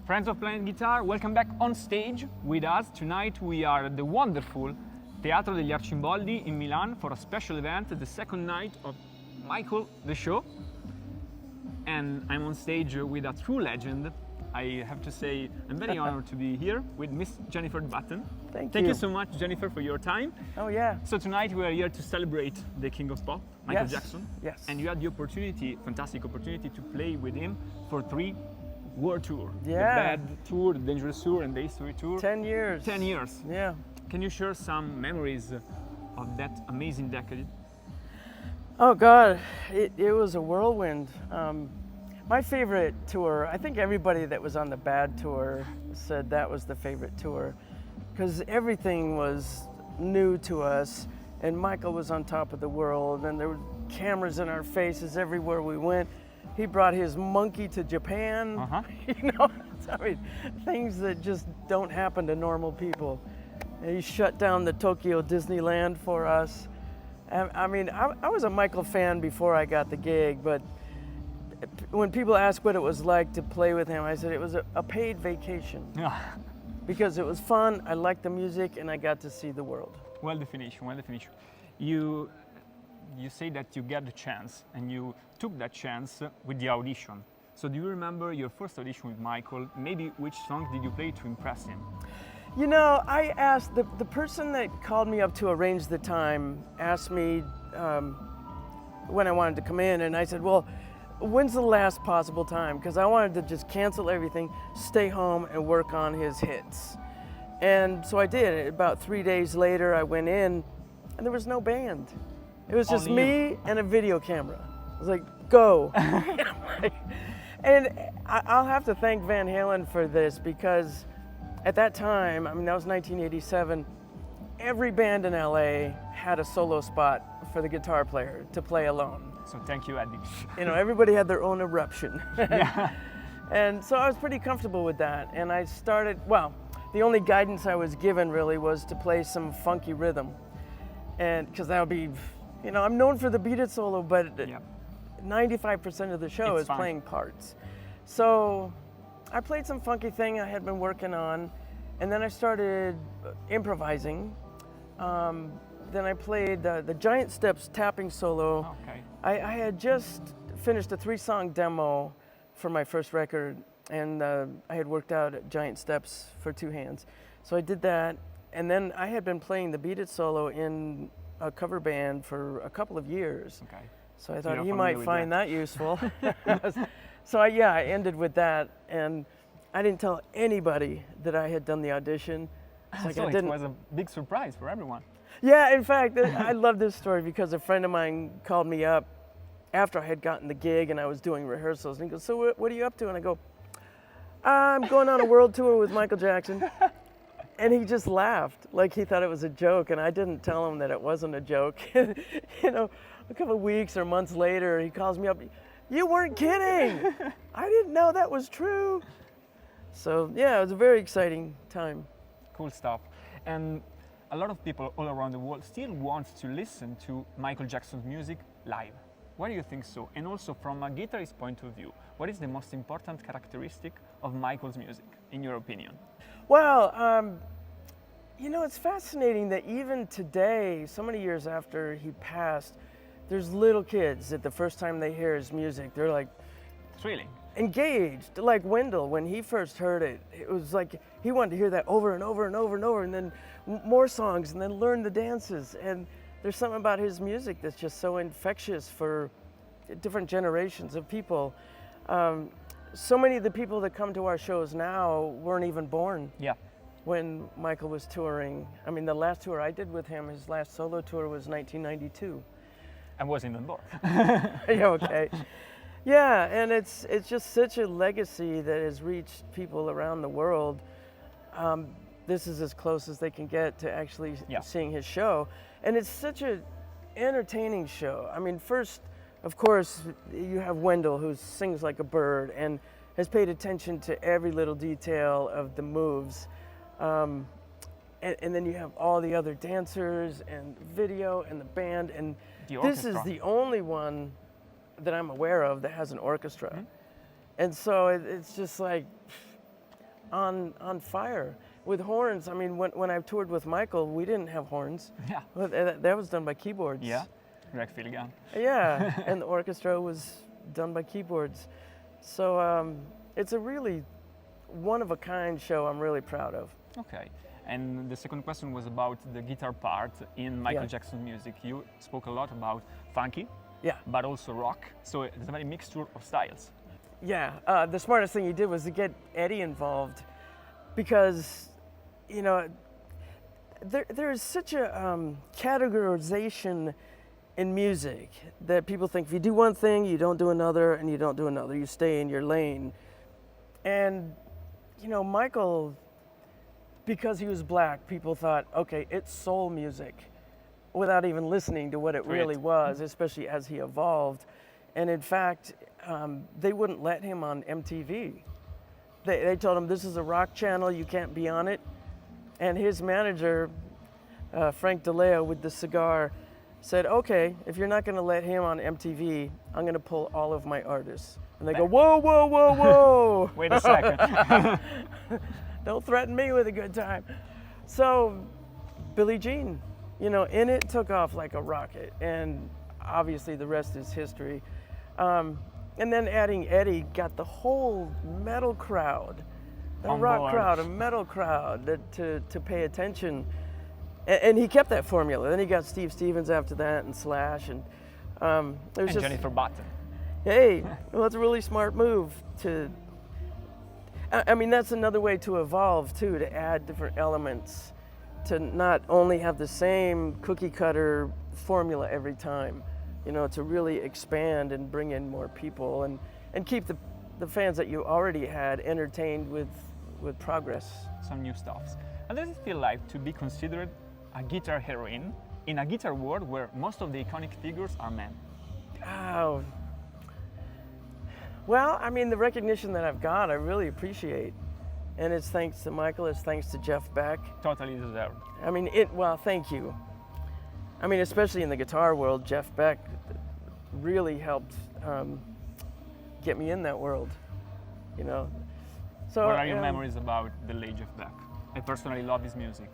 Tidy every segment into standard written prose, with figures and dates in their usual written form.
Friends of Planet Guitar, welcome back on stage with us. Tonight we are at the wonderful Teatro degli Arcimboldi in Milan for a special event, the second night of Michael the Show. And I'm on stage with a true legend. I have to say I'm very honored to be here with Miss Jennifer Batten. Thank you so much, Jennifer, for your time. Oh yeah. So tonight we are here to celebrate the King of Pop, Michael Jackson. Yes. And you had the opportunity, fantastic opportunity, to play with him for 3 world tour. Yeah. The Bad Tour, the Dangerous Tour, and the History Tour. 10 years. 10 years. Yeah. Can you share some memories of that amazing decade? Oh God, it was a whirlwind. My favorite tour, I think everybody that was on the Bad Tour said that was the favorite tour, because everything was new to us, and Michael was on top of the world, and there were cameras in our faces everywhere we went. He brought his monkey to Japan, you know, I mean, things that just don't happen to normal people. And he shut down the Tokyo Disneyland for us. I mean, I was a Michael fan before I got the gig, but when people ask what it was like to play with him, I said it was a paid vacation. Because it was fun, I liked the music, and I got to see the world. Well definition, well definition. You say that you get the chance, and you took that chance with the audition. So do you remember your first audition with Michael? Maybe which song did you play to impress him? You know, I asked, the person that called me up to arrange the time asked me when I wanted to come in, and I said, well, when's the last possible time? Because I wanted to just cancel everything, stay home, and work on his hits. And so I did. About 3 days later, I went in, and there was no band. It was just me and a video camera. I was like, go. And I'll have to thank Van Halen for this, because at that time, I mean, that was 1987, every band in LA had a solo spot for the guitar player to play alone. So thank you, Eddie. You know, everybody had their own eruption. Yeah. And so I was pretty comfortable with that. And I started, well, the only guidance I was given really was to play some funky rhythm. And because that would be, you know, I'm known for the beat it solo, but 95% of the show is playing parts. So I played some funky thing I had been working on, and then I started improvising. Then I played the Giant Steps tapping solo. Okay. I had just finished a 3-song demo for my first record, and I had worked out at Giant Steps for 2 hands. So I did that, and then I had been playing the Beat It solo in a cover band for a couple of years. Okay. So I thought he might find that useful. So I ended with that, and I didn't tell anybody that I had done the audition. So it was a big surprise for everyone. Yeah, in fact, I love this story because a friend of mine called me up after I had gotten the gig and I was doing rehearsals, and he goes, so what are you up to? And I go, I'm going on a world tour with Michael Jackson. And he just laughed, like he thought it was a joke, and I didn't tell him that it wasn't a joke. You know, a couple of weeks or months later, he calls me up, you weren't kidding! I didn't know that was true. So yeah, it was a very exciting time. Cool stuff. And a lot of people all around the world still want to listen to Michael Jackson's music live. Why do you think so? And also from a guitarist point of view, what is the most important characteristic of Michael's music, in your opinion? Well, you know, it's fascinating that even today, so many years after he passed, there's little kids that the first time they hear his music, they're like, Thrilling. Engaged. Like Wendell, when he first heard it, it was like he wanted to hear that over and over and over and over, and then more songs, and then learn the dances. And there's something about his music that's just so infectious for different generations of people. So many of the people that come to our shows now weren't even born when Michael was touring. I mean, the last tour I did with him, his last solo tour, was 1992. I wasn't on board. Yeah, okay. Yeah, and it's just such a legacy that has reached people around the world. This is as close as they can get to actually seeing his show. And it's such an entertaining show. I mean, first, of course, you have Wendell, who sings like a bird and has paid attention to every little detail of the moves. And then you have all the other dancers and video and the band. And this is the only one that I'm aware of that has an orchestra. And so it's just like, on fire with horns. I mean, when I toured with Michael, we didn't have horns. Yeah. Well, that was done by keyboards. Yeah. Greg Filligan. Yeah, and the orchestra was done by keyboards. So it's a really one-of-a-kind show I'm really proud of. Okay. And the second question was about the guitar part in Michael Jackson music. You spoke a lot about funky, Yeah. but also rock. So there's a very mixture of styles. Yeah, the smartest thing he did was to get Eddie involved because, you know, there's such a categorization in music that people think if you do one thing, you don't do another, and you don't do another. You stay in your lane. And, you know, Michael, because he was black, people thought, okay, it's soul music without even listening to what it really was, especially as he evolved. And in fact, they wouldn't let him on MTV. They told him, this is a rock channel, you can't be on it. And his manager, Frank DeLeo with the cigar, said, okay, if you're not gonna let him on MTV, I'm gonna pull all of my artists. And they go, whoa, whoa, whoa, whoa. Wait a second. Don't threaten me with a good time. So Billie Jean, you know, In It took off like a rocket, and obviously the rest is history. And then adding Eddie got the whole metal crowd, the rock crowd, a metal crowd to pay attention. And he kept that formula. Then he got Steve Stevens after that, and Slash, and it was just Jennifer Batten. Hey, well, it's a really smart move to. I mean, that's another way to evolve too, to add different elements, to not only have the same cookie cutter formula every time, you know, to really expand and bring in more people and keep the fans that you already had entertained with progress. Some new stuffs. How does it feel like to be considered a guitar heroine in a guitar world where most of the iconic figures are men? Oh. Well, I mean, the recognition that I've got, I really appreciate. And it's thanks to Michael, it's thanks to Jeff Beck. Totally deserved. I mean, well, thank you. I mean, especially in the guitar world, Jeff Beck really helped get me in that world, you know. So, what are your memories about the late Jeff Beck? I personally love his music.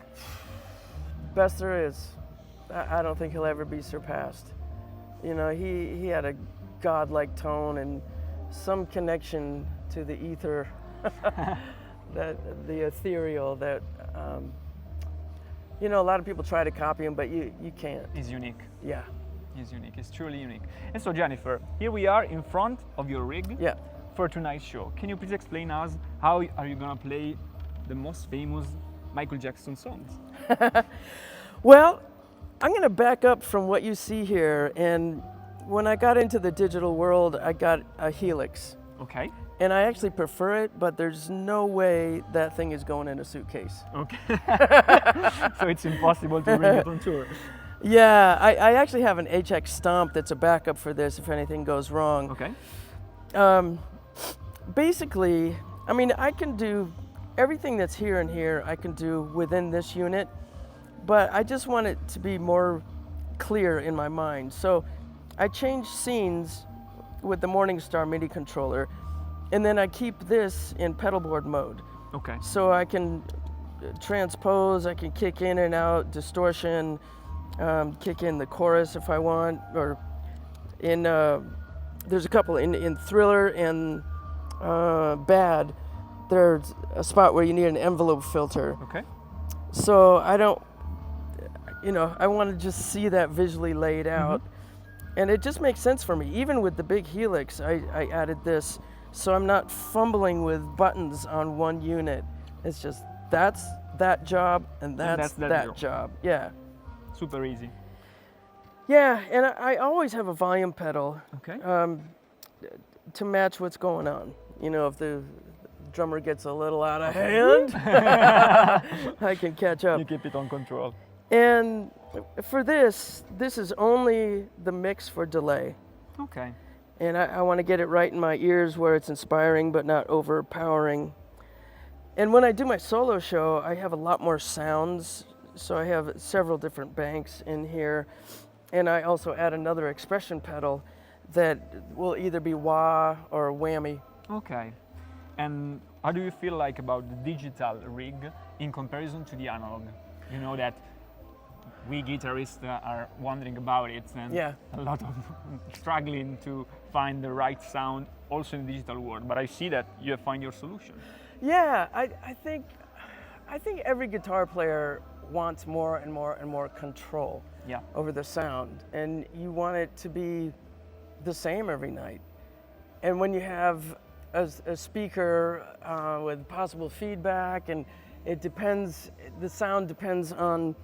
Best there is. I don't think he'll ever be surpassed. You know, he had a godlike tone and some connection to the ether, the ethereal that, you know, a lot of people try to copy him, but you can't. He's unique. Yeah. He's unique. He's truly unique. And so, Jennifer, here we are in front of your rig for tonight's show. Can you please explain us how are you gonna play the most famous Michael Jackson songs? Well, I'm gonna back up from what you see here, and when I got into the digital world, I got a Helix. Okay. And I actually prefer it, but there's no way that thing is going in a suitcase. Okay. So it's impossible to bring it on tour. Yeah, I actually have an HX Stomp that's a backup for this if anything goes wrong. Okay. Basically, I mean, I can do everything that's here and here, I can do within this unit, but I just want it to be more clear in my mind. So I change scenes with the Morningstar MIDI controller, and then I keep this in pedalboard mode. Okay. So I can transpose, I can kick in and out, distortion, kick in the chorus if I want, or in, there's a couple, in Thriller and Bad, there's a spot where you need an envelope filter. Okay. So I don't, you know, I want to just see that visually laid out. And it just makes sense for me. Even with the big Helix, I added this, so I'm not fumbling with buttons on one unit. It's just, that's that job, and that's that job. Yeah. Super easy. Yeah, and I always have a volume pedal. Okay. To match what's going on. You know, if the drummer gets a little out of hand, I can catch up. You keep it on control. And for this is only the mix for delay. Okay. And I want to get it right in my ears where it's inspiring but not overpowering. And when I do my solo show, I have a lot more sounds. So I have several different banks in here. And I also add another expression pedal that will either be wah or whammy. Okay. And How do you feel like about the digital rig in comparison to the analog? You know that we guitarists are wondering about it, and Yeah. a lot of struggling to find the right sound also in the digital world. But I see that you have found your solution. Yeah, I think every guitar player wants more and more and more control Yeah. over the sound, and you want it to be the same every night. And when you have a speaker with possible feedback, and the sound depends on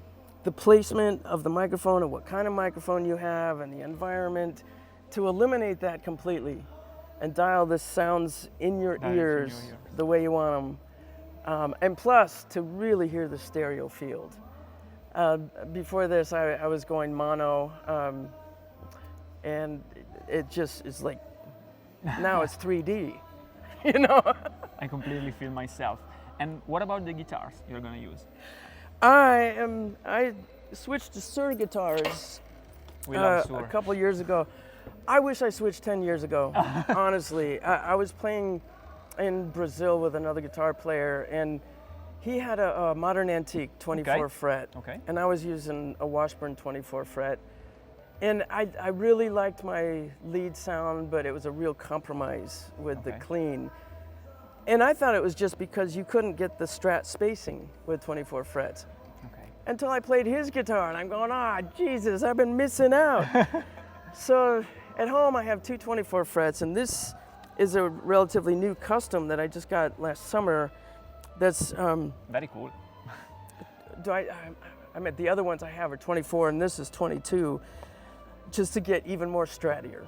the placement of the microphone and what kind of microphone you have and the environment, to eliminate that completely and dial the sounds in your ears the way you want them. And plus, to really hear the stereo field. Before this, I was going mono, and it just is like, now it's 3D, you know? I completely feel myself. And what about the guitars you're going to use? I switched to Sur guitars We love a Sur. couple years ago. I wish I switched 10 years ago, honestly. I was playing in Brazil with another guitar player, and he had a modern antique 24 fret, Okay. and I was using a Washburn 24 fret. And I really liked my lead sound, but it was a real compromise with the Okay. clean. And I thought it was just because you couldn't get the Strat spacing with 24 frets. Okay. Until I played his guitar, and I'm going, Jesus, I've been missing out. So at home, I have two 24 frets, and this is a relatively new custom that I just got last summer. That's Very cool. I mean, the other ones I have are 24, and this is 22, just to get even more strattier.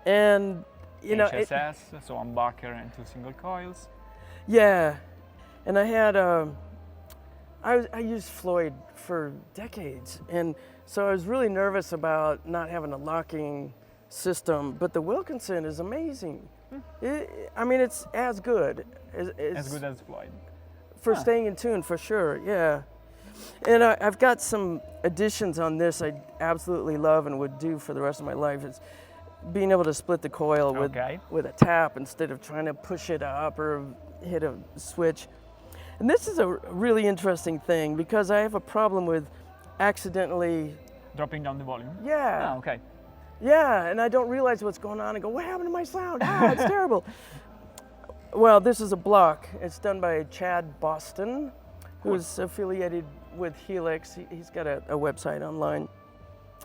And you know, HSS, so humbucker and 2 single coils. yeah. And I had I used Floyd for decades, and so I was really nervous about not having a locking system. But the Wilkinson is amazing. I mean, it's as good As good as Floyd. for staying in tune, for sure. Yeah. And I've got some additions on this I absolutely love and would do for the rest of my life. It's being able to split the coil with a tap instead of trying to push it up or hit a switch. And this is a really interesting thing because I have a problem with accidentally, Dropping down the volume? yeah, Ah, okay. yeah, and I don't realize what's going on and go, what happened to my sound? It's terrible. Well, this is a block. It's done by Chad Boston, who's affiliated with Helix. He's got a website online.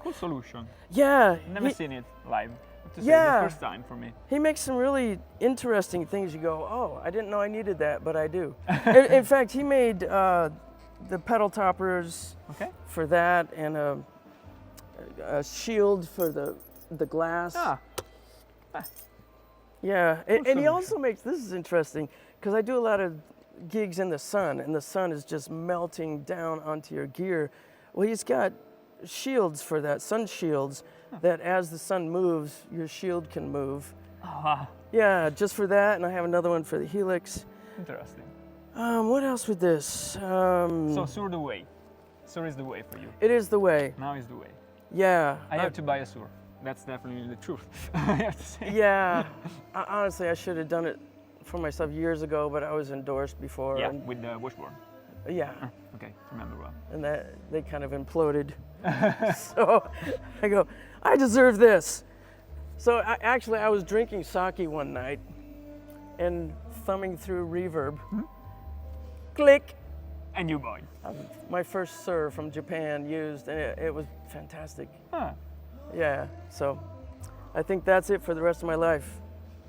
Cool solution. Yeah. Never seen it live. To say, Yeah. the first time for me. He makes some really interesting things. You go, oh, I didn't know I needed that, but I do. in fact, he made the pedal toppers Okay. for that, and a shield for the glass. Ah, Yeah, and he solution. also makes, this is interesting, because I do a lot of gigs in the sun, and the sun is just melting down onto your gear. Well, he's got shields for that, sun shields, that as the sun moves, your shield can move. oh, wow. Yeah, just for that, and I have another one for the Helix. Interesting. What else with this? So Sur the way. Sur is the way for you. It is the way. Now is the way. Yeah. I have to buy a Sur. That's definitely the truth. I have to say. Yeah. Honestly, I should have done it for myself years ago, but I was endorsed before. Yeah, And, with the washboard. yeah. Okay, remember well. And that they kind of imploded. So I go, I deserve this. So I was drinking sake one night and thumbing through reverb. Click. And you buy. My first Sur from Japan used, and it was fantastic. Huh. Yeah, so I think that's it for the rest of my life.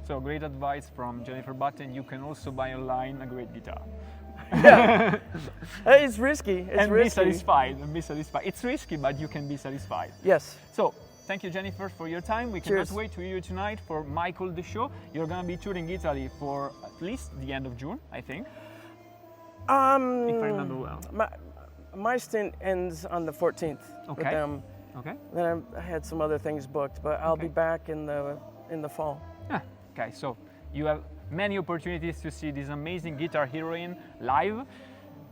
So great advice from Jennifer Batten. You can also buy online a great guitar. It's risky. It's and risky. be satisfied. And be satisfied. It's risky, but you can be satisfied. Yes. So thank you, Jennifer, for your time. We cannot Cheers. wait to hear you tonight for Michael the Show. You're gonna be touring Italy for at least the end of June, I think, if I remember well. My stint ends on the 14th with Okay. them. Okay. Then I had some other things booked, but I'll be back in the fall. Ah, okay. So you have many opportunities to see this amazing guitar heroine live.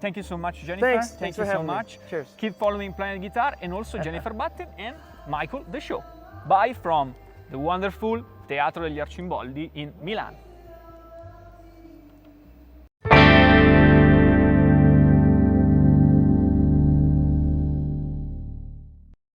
Thank you so much, Jennifer. Thanks. Thank Thanks you for so having me. much. Cheers. Keep following Planet Guitar and also Jennifer Batten and Michael the Show. Bye from the wonderful Teatro degli Arcimboldi in Milan.